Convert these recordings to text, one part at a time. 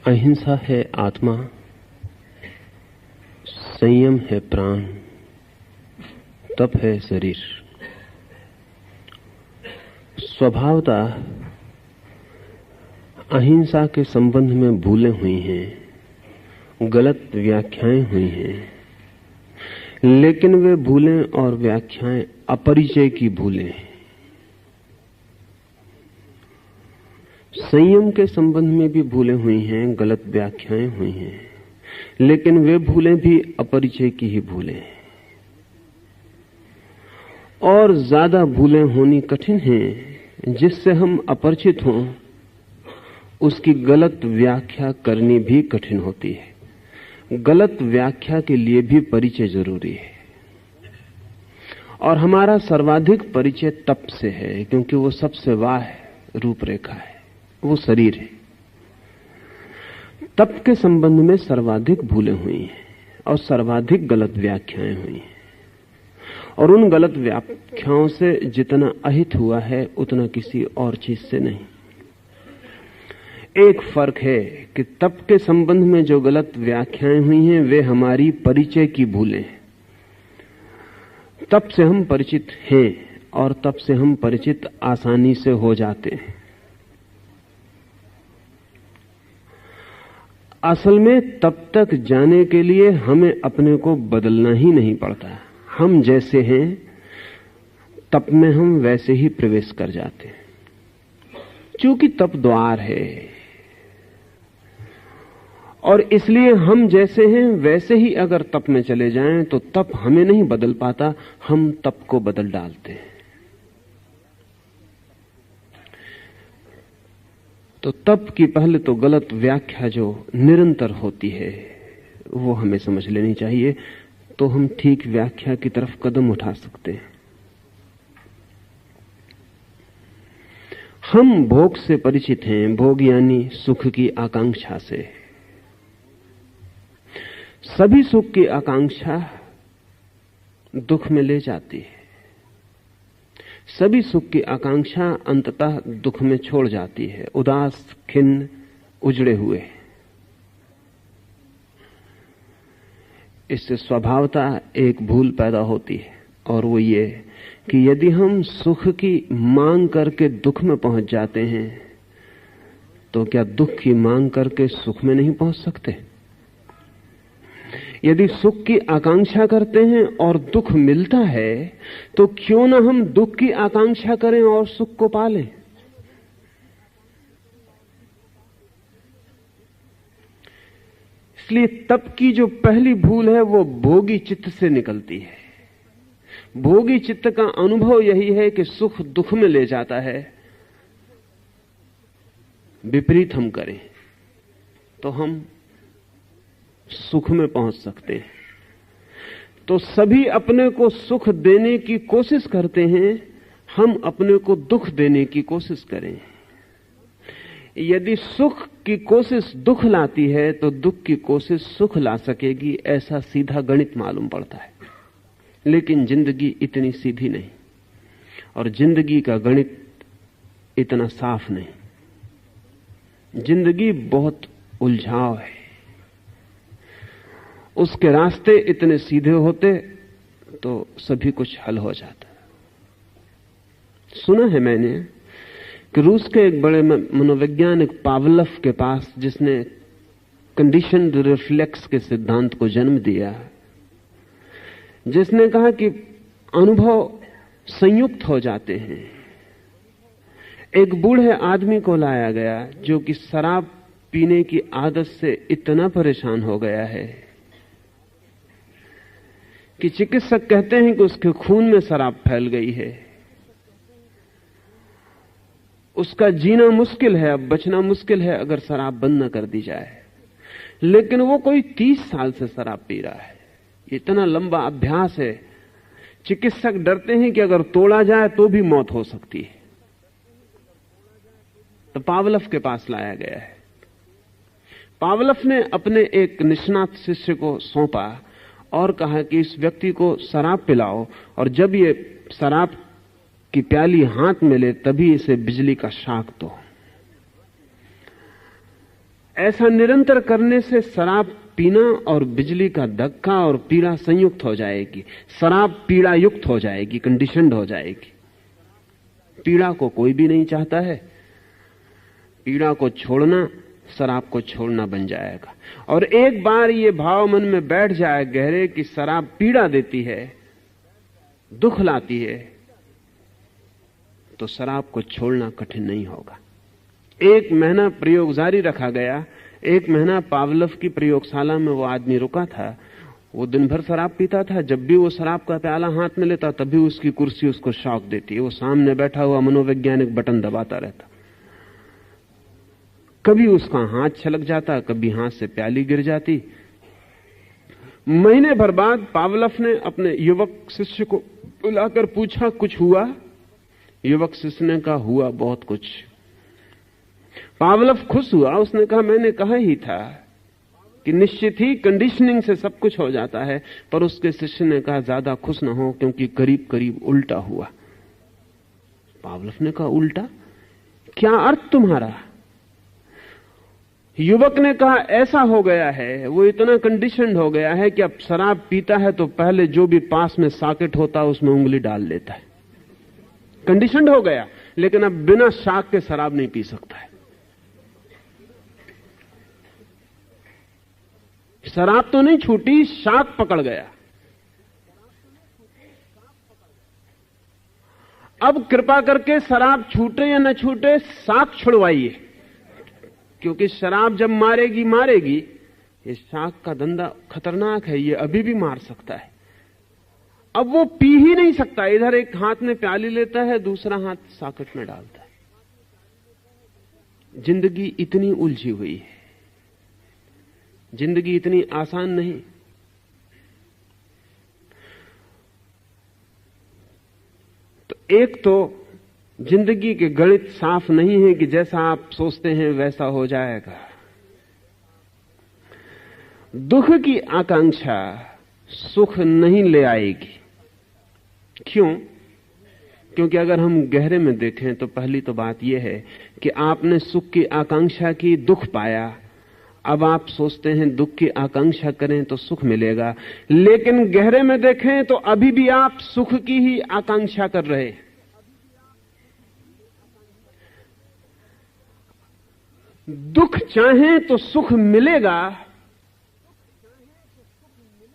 अहिंसा है आत्मा, संयम है प्राण, तप है शरीर। स्वभावतः अहिंसा के संबंध में भूलें हुई हैं, गलत व्याख्याएं हुई हैं, लेकिन वे भूलें और व्याख्याएं अपरिचय की भूलें हैं। संयम के संबंध में भी भूलें हुई हैं, गलत व्याख्याएं हुई हैं, लेकिन वे भूलें भी अपरिचय की ही भूलें हैं। और ज्यादा भूलें होनी कठिन हैं, जिससे हम अपरिचित हों उसकी गलत व्याख्या करनी भी कठिन होती है। गलत व्याख्या के लिए भी परिचय जरूरी है। और हमारा सर्वाधिक परिचय तप से है, क्योंकि वो सबसे वाह रूपरेखा है, वो शरीर है। तप के संबंध में सर्वाधिक भूलें हुई हैं और सर्वाधिक गलत व्याख्याएं हुई हैं। और उन गलत व्याख्याओं से जितना अहित हुआ है उतना किसी और चीज से नहीं। एक फर्क है कि तप के संबंध में जो गलत व्याख्याएं हुई हैं वे हमारी परिचय की भूलें हैं। तप से हम परिचित हैं और तप से हम परिचित आसानी से हो जाते हैं। असल में तब तक जाने के लिए हमें अपने को बदलना ही नहीं पड़ता। हम जैसे हैं तप में हम वैसे ही प्रवेश कर जाते हैं, क्योंकि तप द्वार है। और इसलिए हम जैसे हैं वैसे ही अगर तप में चले जाएं तो तप हमें नहीं बदल पाता, हम तप को बदल डालते हैं। तो तप की पहले तो गलत व्याख्या जो निरंतर होती है वो हमें समझ लेनी चाहिए, तो हम ठीक व्याख्या की तरफ कदम उठा सकते हैं। हम भोग से परिचित हैं, भोग यानी सुख की आकांक्षा से। सभी सुख की आकांक्षा दुख में ले जाती है, सभी सुख की आकांक्षा अंततः दुख में छोड़ जाती है, उदास, खिन्न, उजड़े हुए। इससे स्वभावतः एक भूल पैदा होती है, और वो ये कि यदि हम सुख की मांग करके दुख में पहुंच जाते हैं तो क्या दुख की मांग करके सुख में नहीं पहुंच सकते? यदि सुख की आकांक्षा करते हैं और दुख मिलता है तो क्यों ना हम दुख की आकांक्षा करें और सुख को पालें? इसलिए तप की जो पहली भूल है वो भोगी चित्त से निकलती है। भोगी चित्त का अनुभव यही है कि सुख दुख में ले जाता है। विपरीत हम करें तो हम सुख में पहुंच सकते हैं। तो सभी अपने को सुख देने की कोशिश करते हैं, हम अपने को दुख देने की कोशिश करें। यदि सुख की कोशिश दुख लाती है तो दुख की कोशिश सुख ला सकेगी, ऐसा सीधा गणित मालूम पड़ता है। लेकिन जिंदगी इतनी सीधी नहीं, और जिंदगी का गणित इतना साफ नहीं। जिंदगी बहुत उलझाव है। उसके रास्ते इतने सीधे होते तो सभी कुछ हल हो जाता। सुना है मैंने कि रूस के एक बड़े मनोवैज्ञानिक पावलोव के पास, जिसने कंडीशन्ड रिफ्लेक्स के सिद्धांत को जन्म दिया, जिसने कहा कि अनुभव संयुक्त हो जाते हैं। एक बूढ़े आदमी को लाया गया जो कि शराब पीने की आदत से इतना परेशान हो गया है कि चिकित्सक कहते हैं कि उसके खून में शराब फैल गई है। उसका जीना मुश्किल है, अब बचना मुश्किल है अगर शराब बंद न कर दी जाए। लेकिन वो कोई 30 साल से शराब पी रहा है, इतना लंबा अभ्यास है। चिकित्सक डरते हैं कि अगर तोड़ा जाए तो भी मौत हो सकती है। तो पावलोव के पास लाया गया है। पावलोव ने अपने एक निष्णात शिष्य को सौंपा और कहा कि इस व्यक्ति को शराब पिलाओ, और जब ये शराब की प्याली हाथ में ले तभी इसे बिजली का शाक दो। ऐसा निरंतर करने से शराब पीना और बिजली का धक्का और पीड़ा संयुक्त हो जाएगी। शराब पीड़ा युक्त हो जाएगी, कंडीशनड हो जाएगी। पीड़ा को कोई भी नहीं चाहता है। पीड़ा को छोड़ना शराब को छोड़ना बन जाएगा। और एक बार ये भाव मन में बैठ जाए गहरे कि शराब पीड़ा देती है, दुख लाती है, तो शराब को छोड़ना कठिन नहीं होगा। 1 महीना प्रयोग जारी रखा गया। 1 महीना पावलोव की प्रयोगशाला में वो आदमी रुका था। वो दिन भर शराब पीता था। जब भी वो शराब का प्याला हाथ में लेता तभी उसकी कुर्सी उसको शॉक देती है। वो सामने बैठा हुआ मनोवैज्ञानिक बटन दबाता रहता। कभी उसका हाथ छलक जाता, कभी हाथ से प्याली गिर जाती। महीने भर बाद पावलोव ने अपने युवक शिष्य को बुलाकर पूछा, कुछ हुआ? युवक शिष्य ने कहा, हुआ बहुत कुछ। पावलोव खुश हुआ। उसने कहा, मैंने कहा ही था कि निश्चित ही कंडीशनिंग से सब कुछ हो जाता है। पर उसके शिष्य ने कहा, ज्यादा खुश ना हो, क्योंकि करीब करीब उल्टा हुआ। पावलोव ने कहा, उल्टा? क्या अर्थ तुम्हारा? युवक ने कहा, ऐसा हो गया है, वो इतना कंडीशनड हो गया है कि अब शराब पीता है तो पहले जो भी पास में सॉकेट होता है उसमें उंगली डाल लेता है। कंडीशनड हो गया, लेकिन अब बिना शाक के शराब नहीं पी सकता है। शराब तो नहीं छूटी, शाक पकड़ गया। अब कृपा करके शराब छूटे या न छूटे, शाक छुड़वाइए, क्योंकि शराब जब मारेगी मारेगी। ये शाक का धंधा खतरनाक है, ये अभी भी मार सकता है। अब वो पी ही नहीं सकता। इधर एक हाथ में प्याली लेता है, दूसरा हाथ सॉकेट में डालता है। जिंदगी इतनी उलझी हुई है, जिंदगी इतनी आसान नहीं। तो एक तो जिंदगी के गणित साफ नहीं है कि जैसा आप सोचते हैं वैसा हो जाएगा। दुख की आकांक्षा सुख नहीं ले आएगी। क्यों? क्योंकि अगर हम गहरे में देखें तो पहली तो बात यह है कि आपने सुख की आकांक्षा की, दुख पाया। अब आप सोचते हैं दुख की आकांक्षा करें तो सुख मिलेगा, लेकिन गहरे में देखें तो अभी भी आप सुख की ही आकांक्षा कर रहे हैं। दुख चाहें तो सुख मिलेगा,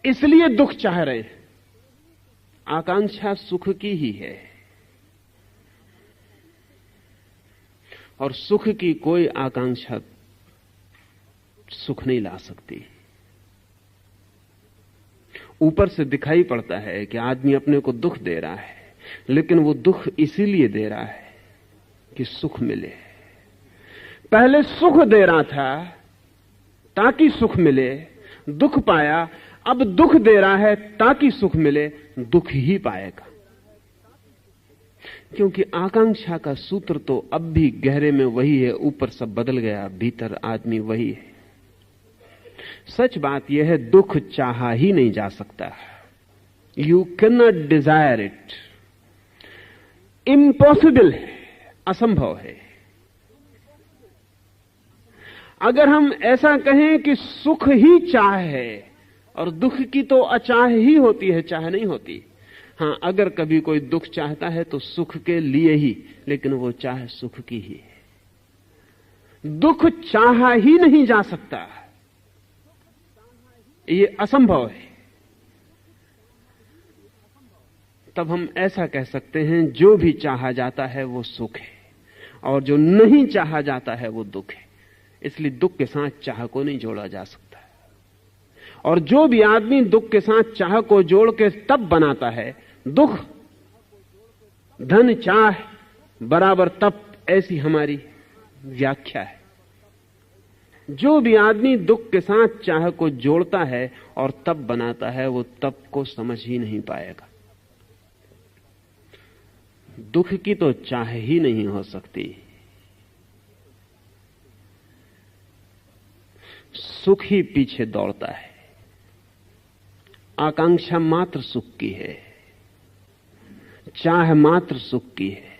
इसलिए दुख चाह रहे हैं। आकांक्षा सुख की ही है, और सुख की कोई आकांक्षा सुख नहीं ला सकती। ऊपर से दिखाई पड़ता है कि आदमी अपने को दुख दे रहा है, लेकिन वो दुख इसीलिए दे रहा है कि सुख मिले। पहले सुख दे रहा था ताकि सुख मिले, दुख पाया। अब दुख दे रहा है ताकि सुख मिले, दुख ही पाएगा। क्योंकि आकांक्षा का सूत्र तो अब भी गहरे में वही है, ऊपर सब बदल गया, भीतर आदमी वही है। सच बात यह है, दुख चाहा ही नहीं जा सकता। You can not desire it. Impossible है, असंभव है। अगर हम ऐसा कहें कि सुख ही चाह है और दुख की तो अचाह ही होती है, चाह नहीं होती। हां, अगर कभी कोई दुख चाहता है तो सुख के लिए ही, लेकिन वो चाह सुख की ही है। दुख चाहा ही नहीं जा सकता, ये असंभव है। तब हम ऐसा कह सकते हैं, जो भी चाहा जाता है वो सुख है, और जो नहीं चाहा जाता है वो दुख है। इसलिए दुख के साथ चाह को नहीं जोड़ा जा सकता। और जो भी आदमी दुख के साथ चाह को जोड़ के तब बनाता है, दुख धन चाह बराबर तप, ऐसी हमारी व्याख्या है। जो भी आदमी दुख के साथ चाह को जोड़ता है और तप बनाता है, वो तप को समझ ही नहीं पाएगा। दुख की तो चाह ही नहीं हो सकती। सुख ही पीछे दौड़ता है। आकांक्षा मात्र सुख की है, चाह मात्र सुख की है।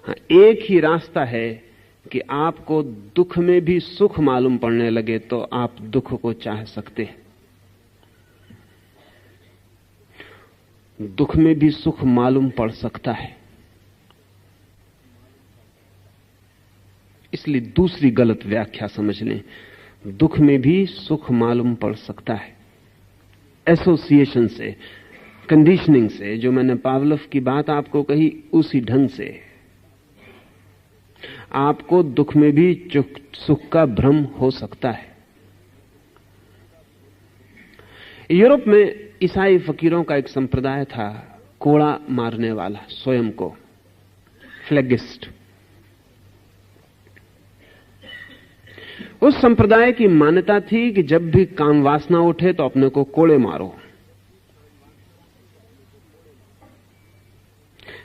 हाँ, एक ही रास्ता है कि आपको दुख में भी सुख मालूम पड़ने लगे तो आप दुख को चाह सकते हैं। दुख में भी सुख मालूम पड़ सकता है। इसलिए दूसरी गलत व्याख्या समझ लें, दुख में भी सुख मालूम पड़ सकता है। एसोसिएशन से, कंडीशनिंग से, जो मैंने पावलोव की बात आपको कही उसी ढंग से आपको दुख में भी सुख का भ्रम हो सकता है। यूरोप में ईसाई फकीरों का एक संप्रदाय था, कोड़ा मारने वाला, स्वयं को फ्लैगिस्ट। उस संप्रदाय की मान्यता थी कि जब भी काम वासना उठे तो अपने को कोड़े मारो।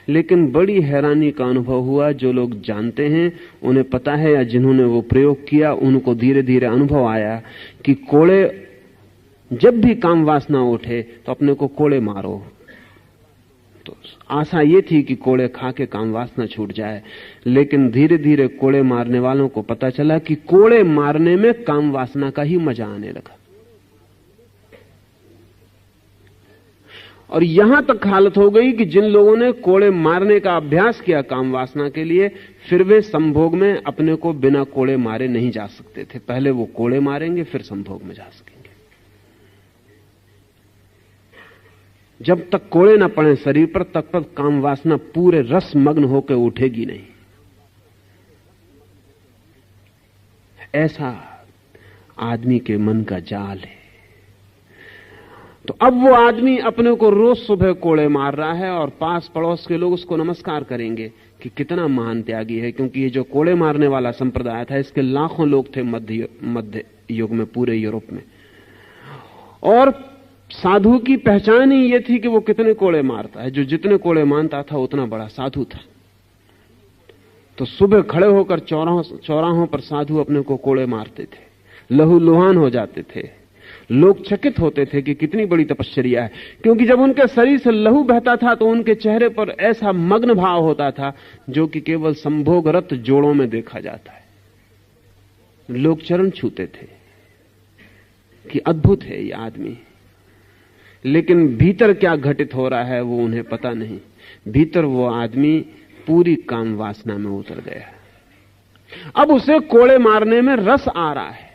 लेकिन बड़ी हैरानी का अनुभव हुआ, जो लोग जानते हैं, उन्हें पता है, या जिन्होंने वो प्रयोग किया उनको धीरे धीरे अनुभव आया कि कोड़े, जब भी काम वासना उठे तो अपने को कोड़े मारो। तो आशा ये थी कि कोड़े खा के काम वासना छूट जाए, लेकिन धीरे धीरे कोड़े मारने वालों को पता चला कि कोड़े मारने में काम वासना का ही मजा आने लगा। और यहां तक हालत हो गई कि जिन लोगों ने कोड़े मारने का अभ्यास किया काम वासना के लिए, फिर वे संभोग में अपने को बिना कोड़े मारे नहीं जा सकते थे। पहले वो कोड़े मारेंगे फिर संभोग में जा सकेंगे। जब तक कोड़े ना पड़े शरीर पर, तब तक काम वासना पूरे रस मग्न होकर उठेगी नहीं। ऐसा आदमी के मन का जाल है। तो अब वो आदमी अपने को रोज सुबह कोड़े मार रहा है और पास पड़ोस के लोग उसको नमस्कार करेंगे कि कितना महान त्यागी है, क्योंकि ये जो कोड़े मारने वाला संप्रदाय था, इसके लाखों लोग थे मध्य युग में पूरे यूरोप में। और साधु की पहचान ही ये थी कि वो कितने कोड़े मारता है। जो जितने कोड़े मारता था उतना बड़ा साधु था। तो सुबह खड़े होकर चौराहों पर साधु अपने को कोड़े मारते थे, लहूलुहान हो जाते थे। लोग चकित होते थे कि कितनी बड़ी तपश्चर्या है, क्योंकि जब उनके शरीर से लहू बहता था तो उनके चेहरे पर ऐसा मग्न भाव होता था जो कि केवल संभोगरत जोड़ों में देखा जाता है। लोग चरण छूते थे कि अद्भुत है ये आदमी, लेकिन भीतर क्या घटित हो रहा है वो उन्हें पता नहीं। भीतर वो आदमी पूरी काम वासना में उतर गया। अब उसे कोड़े मारने में रस आ रहा है।